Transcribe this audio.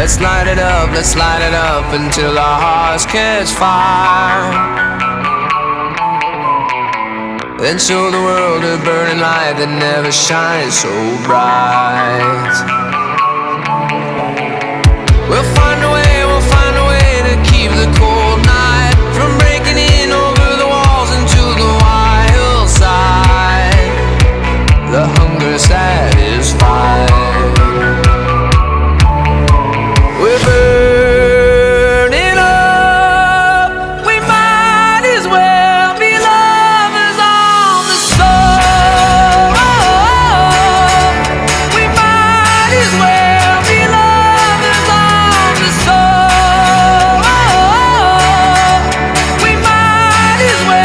let's light it up until our hearts catch fire. Then show the world a burning light that never shines so bright. We'll find a way to keep the cold